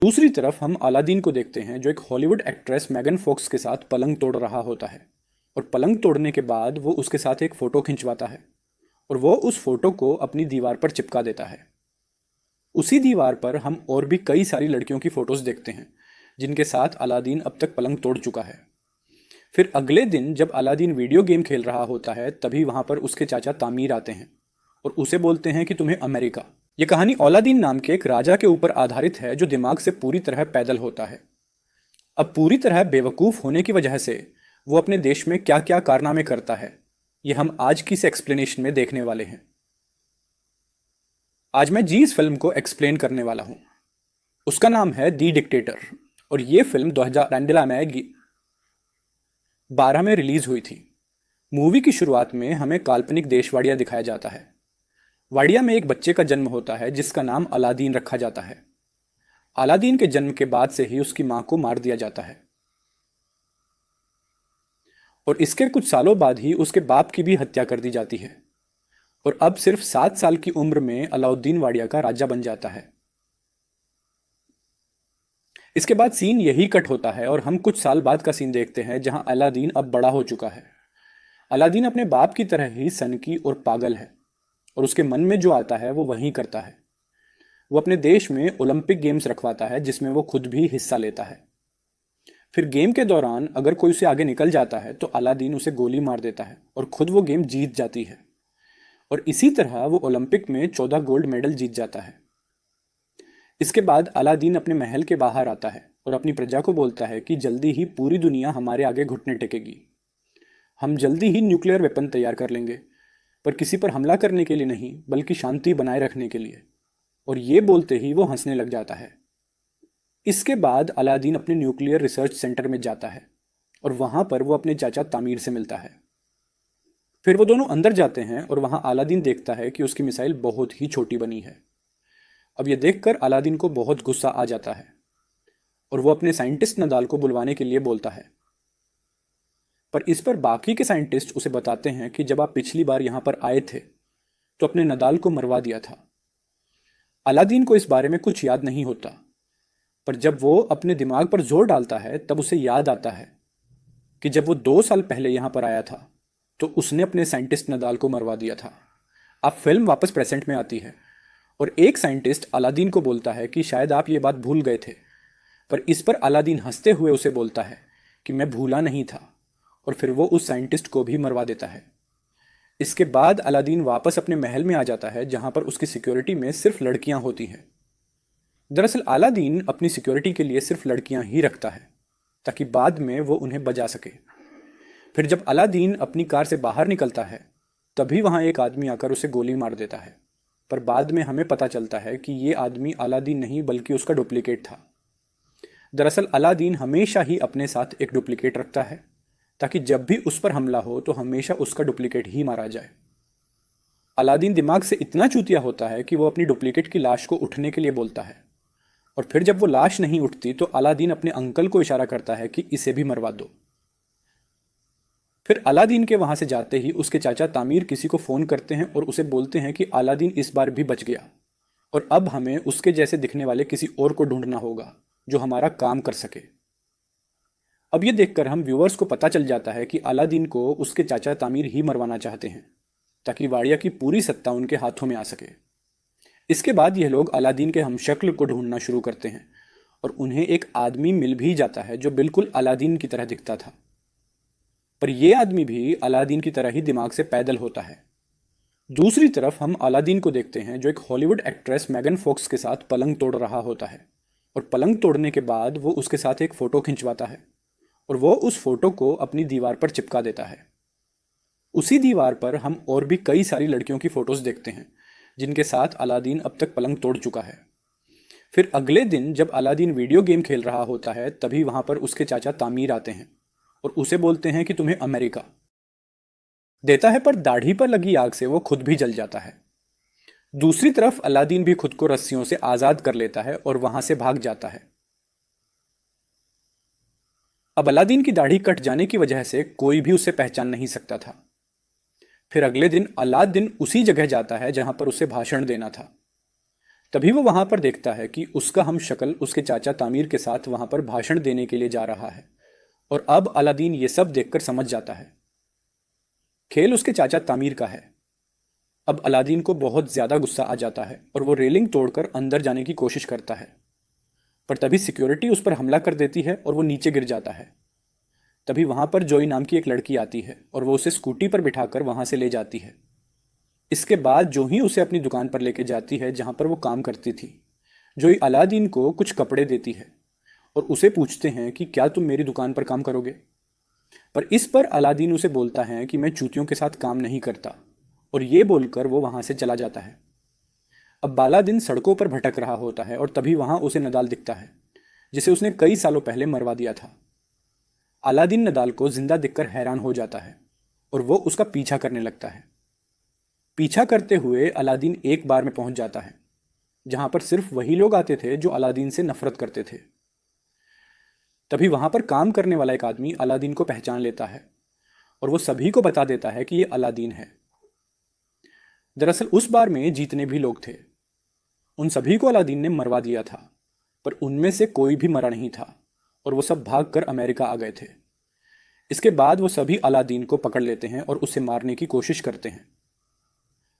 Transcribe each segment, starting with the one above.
दूसरी तरफ हम अलादीन को देखते हैं जो एक हॉलीवुड एक्ट्रेस मैगन फॉक्स के साथ पलंग तोड़ रहा होता है। और पलंग तोड़ने के बाद वो उसके साथ एक फ़ोटो खिंचवाता है और वो उस फोटो को अपनी दीवार पर चिपका देता है। उसी दीवार पर हम और भी कई सारी लड़कियों की फ़ोटोज़ देखते हैं जिनके साथ अलादीन अब तक पलंग तोड़ चुका है। फिर अगले दिन जब अलादीन वीडियो गेम खेल रहा होता है तभी वहाँ पर उसके चाचा तामीर आते हैं और उसे बोलते हैं कि तुम्हें अमेरिका। ये कहानी अलादीन नाम के एक राजा के ऊपर आधारित है जो दिमाग से पूरी तरह पैदल होता है। अब पूरी तरह बेवकूफ़ होने की वजह से वो अपने देश में क्या क्या कारनामे करता है, ये हम आज की इस एक्सप्लेनेशन में देखने वाले हैं। आज मैं इस फिल्म को एक्सप्लेन करने वाला हूँ। उसका नाम है दी डिक्टेटर और ये फिल्म 2012 में 12 में रिलीज हुई थी। मूवी की शुरुआत में हमें काल्पनिक देश वाडिया दिखाया जाता है। वाडिया में एक बच्चे का जन्म होता है जिसका नाम अलादीन रखा जाता है। अलादीन के जन्म के बाद से ही उसकी मां को मार दिया जाता है और इसके कुछ सालों बाद ही उसके बाप की भी हत्या कर दी जाती है। और अब सिर्फ 7 साल की उम्र में अलाउद्दीन वाडिया का राजा बन जाता है। इसके बाद सीन यही कट होता है और हम कुछ साल बाद का सीन देखते हैं जहां अलादीन अब बड़ा हो चुका है। अलादीन अपने बाप की तरह ही सनकी और पागल है और उसके मन में जो आता है वो वही करता है। वो अपने देश में ओलंपिक गेम्स रखवाता है जिसमें वो खुद भी हिस्सा लेता है। फिर गेम के दौरान अगर कोई उसे आगे निकल जाता है तो अलादीन उसे गोली मार देता है और खुद वो गेम जीत जाती है। और इसी तरह वो ओलंपिक में 14 गोल्ड मेडल जीत जाता है। इसके बाद अलादीन अपने महल के बाहर आता है और अपनी प्रजा को बोलता है कि जल्दी ही पूरी दुनिया हमारे आगे घुटने टेकेगी। हम जल्दी ही न्यूक्लियर वेपन तैयार कर लेंगे, पर किसी पर हमला करने के लिए नहीं बल्कि शांति बनाए रखने के लिए। और ये बोलते ही वो हंसने लग जाता है। इसके बाद अलादीन अपने न्यूक्लियर रिसर्च सेंटर में जाता है और वहां पर वो अपने चाचा तामीर से मिलता है। फिर वो दोनों अंदर जाते हैं और वहां अलादीन देखता है कि उसकी मिसाइल बहुत ही छोटी बनी है। अब यह देखकर अलादीन को बहुत गुस्सा आ जाता है और वो अपने साइंटिस्ट नदाल को बुलवाने के लिए बोलता है। पर इस पर बाकी के साइंटिस्ट उसे बताते हैं कि जब आप पिछली बार यहां पर आए थे तो अपने नदाल को मरवा दिया था। अलादीन को इस बारे में कुछ याद नहीं होता, पर जब वो अपने दिमाग पर जोर डालता है तब उसे याद आता है कि जब वो 2 साल पहले यहां पर आया था तो उसने अपने साइंटिस्ट नदाल को मरवा दिया था। अब फिल्म वापस प्रेजेंट में आती है और एक साइंटिस्ट अलादीन को बोलता है कि शायद आप ये बात भूल गए थे। पर इस पर अलादीन हंसते हुए उसे बोलता है कि मैं भूला नहीं था, और फिर वो उस साइंटिस्ट को भी मरवा देता है। इसके बाद अलादीन वापस अपने महल में आ जाता है जहां पर उसकी सिक्योरिटी में सिर्फ लड़कियां होती हैं। दरअसल अलादीन अपनी सिक्योरिटी के लिए सिर्फ लड़कियां ही रखता है ताकि बाद में वो उन्हें बजा सके। फिर जब अलादीन अपनी कार से बाहर निकलता है तभी वहां एक आदमी आकर उसे गोली मार देता है। पर बाद में हमें पता चलता है कि ये आदमी अलादीन नहीं बल्कि उसका डुप्लीकेट था। दरअसल अलादीन हमेशा ही अपने साथ एक डुप्लीकेट रखता है ताकि जब भी उस पर हमला हो तो हमेशा उसका डुप्लीकेट ही मारा जाए। अलादीन दिमाग से इतना चूतिया होता है कि वो अपनी डुप्लीकेट की लाश को उठने के लिए बोलता है, और फिर जब वो लाश नहीं उठती तो अलादीन अपने अंकल को इशारा करता है कि इसे भी मरवा दो। फिर अलादीन के वहां से जाते ही उसके चाचा तामीर किसी को फोन करते हैं और उसे बोलते हैं कि अलादीन इस बार भी बच गया और अब हमें उसके जैसे दिखने वाले किसी और को ढूंढना होगा जो हमारा काम कर सके। अब यह देखकर हम व्यूअर्स को पता चल जाता है कि अलादीन को उसके चाचा तामीर ही मरवाना चाहते हैं ताकि वाडिया की पूरी सत्ता उनके हाथों में आ सके। इसके बाद यह लोग अलादीन के हमशक्ल को ढूंढना शुरू करते हैं और उन्हें एक आदमी मिल भी जाता है जो बिल्कुल अलादीन की तरह दिखता था। पर यह आदमी भी अलादीन की तरह ही दिमाग से पैदल होता है। दूसरी तरफ हम अलादीन को देखते हैं जो एक हॉलीवुड एक्ट्रेस मैगन फॉक्स के साथ पलंग तोड़ रहा होता है। और पलंग तोड़ने के बाद वो उसके साथ एक फ़ोटो खिंचवाता है और वो उस फोटो को अपनी दीवार पर चिपका देता है। उसी दीवार पर हम और भी कई सारी लड़कियों की फ़ोटोज़ देखते हैं जिनके साथ अलादीन अब तक पलंग तोड़ चुका है। फिर अगले दिन जब अलादीन वीडियो गेम खेल रहा होता है तभी वहाँ पर उसके चाचा तामीर आते हैं और उसे बोलते हैं कि तुम्हें अमेरिका देता है, पर दाढ़ी पर लगी आग से वो खुद भी जल जाता है। दूसरी तरफ अलादीन भी खुद को रस्सियों से आज़ाद कर लेता है और वहाँ से भाग जाता है। अब अलादीन की दाढ़ी कट जाने की वजह से कोई भी उसे पहचान नहीं सकता था। फिर अगले दिन अलादीन उसी जगह जाता है जहां पर उसे भाषण देना था। तभी वो वहां पर देखता है कि उसका हम शक्ल उसके चाचा तामीर के साथ वहां पर भाषण देने के लिए जा रहा है। और अब अलादीन ये सब देखकर समझ जाता है। खेल उसके चाचा तामीर का है। अब अलादीन को बहुत ज्यादा गुस्सा आ जाता है और वो रेलिंग तोड़कर अंदर जाने की कोशिश करता है, पर तभी सिक्योरिटी उस पर हमला कर देती है और वो नीचे गिर जाता है। तभी वहां पर जोई नाम की एक लड़की आती है और वो उसे स्कूटी पर बिठाकर वहां से ले जाती है। इसके बाद जो ही उसे अपनी दुकान पर लेके जाती है जहां पर वो काम करती थी। जोई अलादीन को कुछ कपड़े देती है और उसे पूछते हैं कि क्या तुम मेरी दुकान पर काम करोगे। पर इस पर अलादीन उसे बोलता है कि मैं चूतियों के साथ काम नहीं करता, और ये बोलकर वो वहां से चला जाता है। अब बालादीन सड़कों पर भटक रहा होता है और तभी वहां उसे नदाल दिखता है, जिसे उसने कई सालों पहले मरवा दिया था। अलादीन नदाल को जिंदा देखकर हैरान हो जाता है और वो उसका पीछा करने लगता है। पीछा करते हुए अलादीन एक बार में पहुंच जाता है जहां पर सिर्फ वही लोग आते थे जो अलादीन से नफरत करते थे। तभी वहां पर काम करने वाला एक आदमी अलादीन को पहचान लेता है और वो सभी को बता देता है कि ये अलादीन है। दरअसल उस बार में जितने भी लोग थे उन सभी को अलादीन ने मरवा दिया था, पर उनमें से कोई भी मरा नहीं था और वो सब भागकर अमेरिका आ गए थे। इसके बाद वो सभी अलादीन को पकड़ लेते हैं और उसे मारने की कोशिश करते हैं।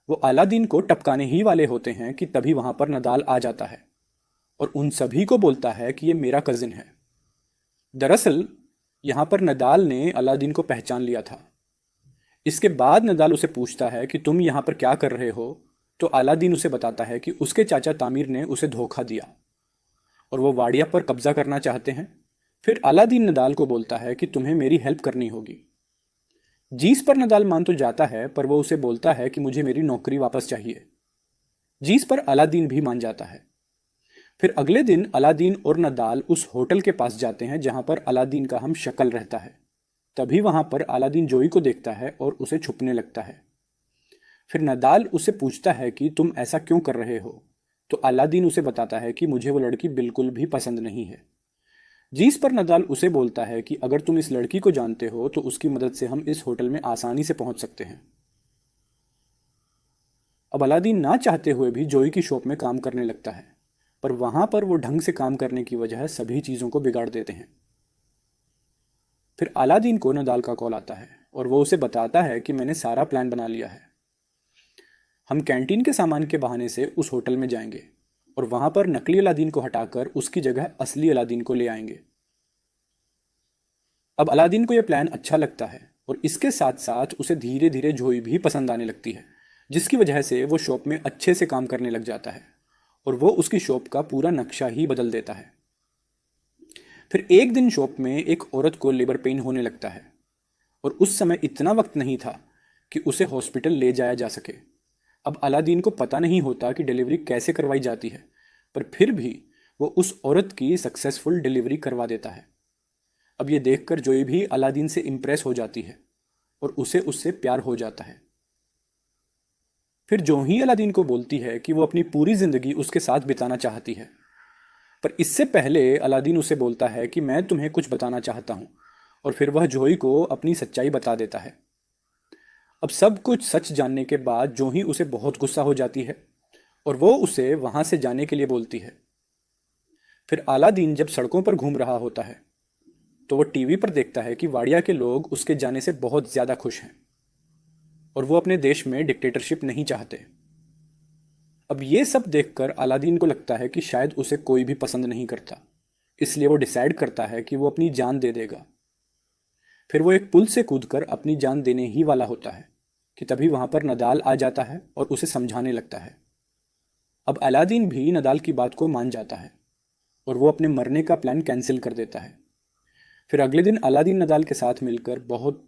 वो अलादीन को टपकाने ही वाले होते हैं कि तभी वहां पर नदाल आ जाता है और उन सभी को बोलता है कि ये मेरा कजिन है। दरअसल यहां पर नदाल ने अलादीन को पहचान लिया था। इसके बाद नदाल उसे पूछता है कि तुम यहां पर क्या कर रहे हो, तो अलादीन उसे बताता है कि उसके चाचा तामीर ने उसे धोखा दिया और वो वाडिया पर कब्जा करना चाहते हैं। फिर अलादीन नदाल को बोलता है कि तुम्हें मेरी हेल्प करनी होगी। जीस पर नदाल मान तो जाता है, पर वो उसे बोलता है कि मुझे मेरी नौकरी वापस चाहिए। जीस पर अलादीन भी मान जाता है। फिर अगले दिन अलादीन और नदाल उस होटल के पास जाते हैं जहां पर अलादीन का हम शक्ल रहता है। तभी वहां पर अलादीन जोई को देखता है और उसे छुपने लगता है। फिर नदाल उसे पूछता है कि तुम ऐसा क्यों कर रहे हो, तो अलादीन उसे बताता है कि मुझे वो लड़की बिल्कुल भी पसंद नहीं है। जिस पर नदाल उसे बोलता है कि अगर तुम इस लड़की को जानते हो तो उसकी मदद से हम इस होटल में आसानी से पहुंच सकते हैं। अब अलादीन ना चाहते हुए भी जोई की शॉप में काम करने लगता है, पर वहां पर वो ढंग से काम करने की वजह सभी चीजों को बिगाड़ देते हैं। फिर अलादीन को नदाल का कॉल आता है और वो उसे बताता है कि मैंने सारा प्लान बना लिया है। हम कैंटीन के सामान के बहाने से उस होटल में जाएंगे और वहां पर नकली अलादीन को हटाकर उसकी जगह असली अलादीन को ले आएंगे। अब अलादीन को यह प्लान अच्छा लगता है और इसके साथ साथ उसे धीरे धीरे जोई भी पसंद आने लगती है, जिसकी वजह से वो शॉप में अच्छे से काम करने लग जाता है और वो उसकी शॉप का पूरा नक्शा ही बदल देता है। फिर एक दिन शॉप में एक औरत को लेबर पेन होने लगता है और उस समय इतना वक्त नहीं था कि उसे हॉस्पिटल ले जाया जा सके। अब अलादीन को पता नहीं होता कि डिलीवरी कैसे करवाई जाती है, पर फिर भी वो उस औरत की सक्सेसफुल डिलीवरी करवा देता है। अब ये देखकर जोई भी अलादीन से इम्प्रेस हो जाती है और उसे उससे प्यार हो जाता है। फिर जो ही अलादीन को बोलती है कि वो अपनी पूरी जिंदगी उसके साथ बिताना चाहती है, पर इससे पहले अलादीन उसे बोलता है कि मैं तुम्हें कुछ बताना चाहता हूं, और फिर वह जोई को अपनी सच्चाई बता देता है। अब सब कुछ सच जानने के बाद जो ही उसे बहुत गुस्सा हो जाती है और वो उसे वहां से जाने के लिए बोलती है। फिर अलादीन जब सड़कों पर घूम रहा होता है तो वो टीवी पर देखता है कि वाडिया के लोग उसके जाने से बहुत ज्यादा खुश हैं और वो अपने देश में डिक्टेटरशिप नहीं चाहते। अब ये सब देखकर अलादीन को लगता है कि शायद उसे कोई भी पसंद नहीं करता, इसलिए वो डिसाइड करता है कि वो अपनी जान दे देगा। फिर वो एक पुल से कूदकर अपनी जान देने ही वाला होता है कि तभी वहां पर नदाल आ जाता है और उसे समझाने लगता है। अब अलादीन भी नदाल की बात को मान जाता है और वो अपने मरने का प्लान कैंसिल कर देता है। फिर अगले दिन अलादीन नदाल के साथ मिलकर बहुत